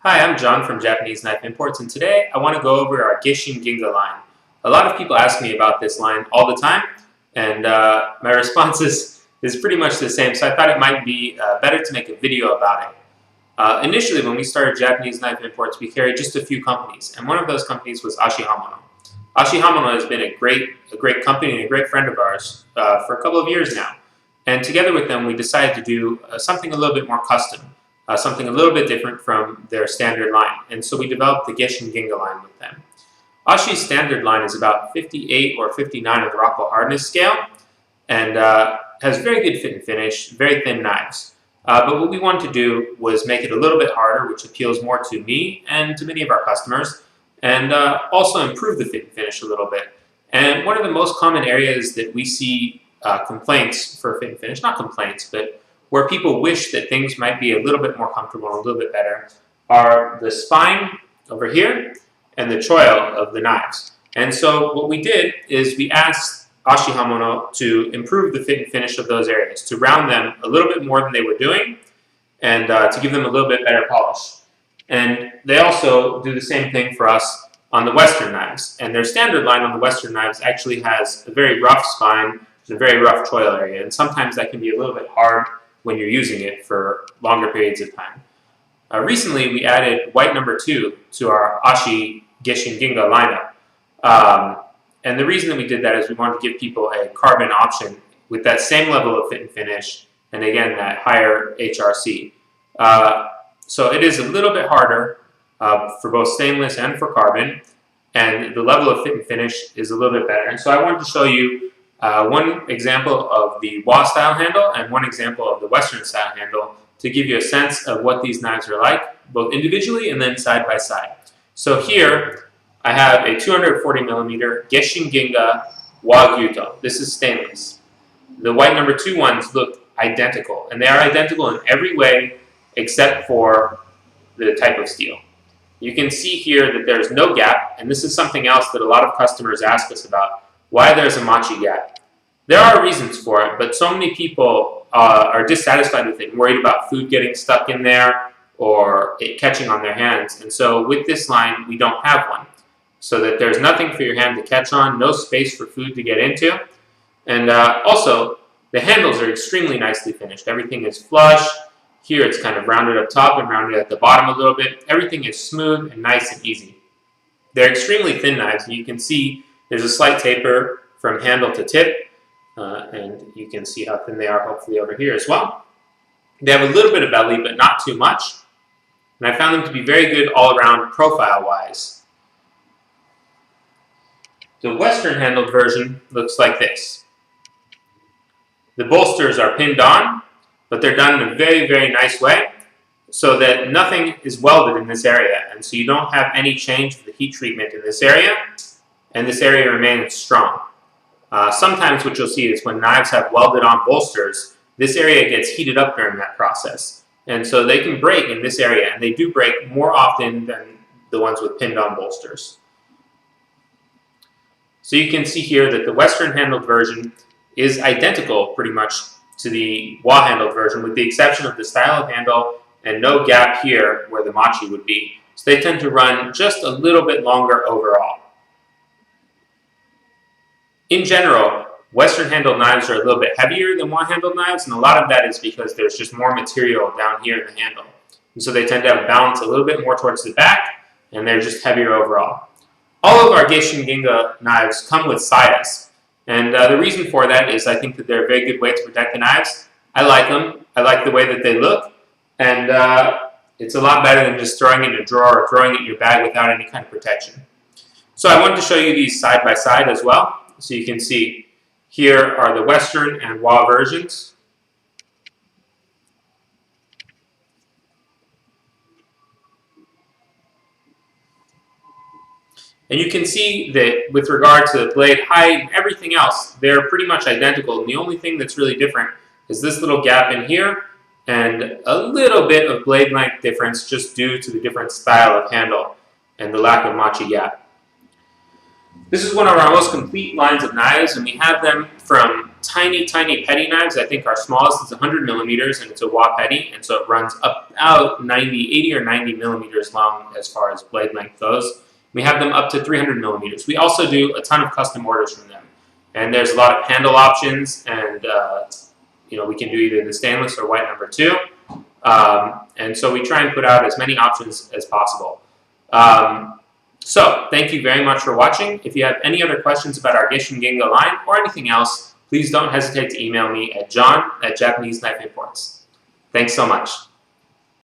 Hi, I'm John from Japanese Knife Imports, and today I want to go over our Gesshin Ginga line. A lot of people ask me about this line all the time, and my response is pretty much the same, so I thought it might be better to make a video about it. Initially, when we started Japanese Knife Imports, we carried just a few companies, and one of those companies was Ashihamono. Ashihamono has been a great company and a great friend of ours for a couple of years now. And together with them, we decided to do something a little bit more custom, something a little bit different from their standard line. And so we developed the Gesshin Ginga line with them. Ashi's standard line is about 58 or 59 on the Rockwell hardness scale, and has very good fit and finish, very thin knives. But what we wanted to do was make it a little bit harder, which appeals more to me and to many of our customers, and also improve the fit and finish a little bit. And one of the most common areas that we see complaints for fit and finish, not complaints, but where people wish that things might be a little bit more comfortable and a little bit better, are the spine over here and the choil of the knives. And so what we did is we asked Ashihamono to improve the fit and finish of those areas, to round them a little bit more than they were doing, and to give them a little bit better polish. And they also do the same thing for us on the Western knives. And their standard line on the Western knives actually has a very rough spine, a very rough choil area, and sometimes that can be a little bit hard when you're using it for longer periods of time. Recently, we added white number 2 to our Ashi Gesshin Ginga lineup. And the reason that we did that is we wanted to give people a carbon option with that same level of fit and finish, and again, that higher HRC. So it is a little bit harder for both stainless and for carbon, and the level of fit and finish is a little bit better. And so I wanted to show you one example of the WA style handle and one example of the Western style handle to give you a sense of what these knives are like, both individually and then side by side. So here I have a 240 millimeter Gesshin Ginga WA Gyuto. This is stainless. The white number 2 ones look identical, and they are identical in every way except for the type of steel. You can see here that there's no gap, and this is something else that a lot of customers ask us about, why there's a machi gap. There are reasons for it, but so many people are dissatisfied with it and worried about food getting stuck in there or it catching on their hands. And so with this line, we don't have one, so that there's nothing for your hand to catch on, no space for food to get into. And also, the handles are extremely nicely finished. Everything is flush. Here it's kind of rounded up top and rounded at the bottom a little bit. Everything is smooth and nice and easy. They're extremely thin knives, and you can see there's a slight taper from handle to tip, and you can see how thin they are hopefully over here as well. They have a little bit of belly, but not too much, and I found them to be very good all around profile-wise. The Western handled version looks like this. The bolsters are pinned on, but they're done in a very nice way so that nothing is welded in this area, and so you don't have any change for the heat treatment in this area, and this area remains strong. Sometimes what you'll see is when knives have welded on bolsters, this area gets heated up during that process, and so they can break in this area, and they do break more often than the ones with pinned on bolsters. So you can see here that the Western handled version is identical pretty much to the WA handled version, with the exception of the style of handle and no gap here where the machi would be. So they tend to run just a little bit longer overall. In general, Western handled knives are a little bit heavier than WA handled knives, and a lot of that is because there's just more material down here in the handle. And so they tend to have balance a little bit more towards the back, and they're just heavier overall. All of our Gesshin Ginga knives come with sayas, and the reason for that is I think that they're a very good way to protect the knives. I like them. I like the way that they look, and it's a lot better than just throwing it in a drawer or throwing it in your bag without any kind of protection. So I wanted to show you these side by side as well. So you can see here are the Western and WA versions. And you can see that with regard to the blade height and everything else, they're pretty much identical. And the only thing that's really different is this little gap in here and a little bit of blade length difference just due to the different style of handle and the lack of machi gap. This is one of our most complete lines of knives, and we have them from tiny, tiny petty knives. I think our smallest is 100 millimeters, and it's a Wa petty, and so it runs about 80 or 90 millimeters long as far as blade length goes. We have them up to 300 millimeters. We also do a ton of custom orders from them, and there's a lot of handle options, and we can do either the stainless or white number 2. And so we try and put out as many options as possible. So thank you very much for watching. If you have any other questions about our Gesshin Ginga line or anything else, please don't hesitate to email me at john@JapaneseKnifeImports. Thanks so much.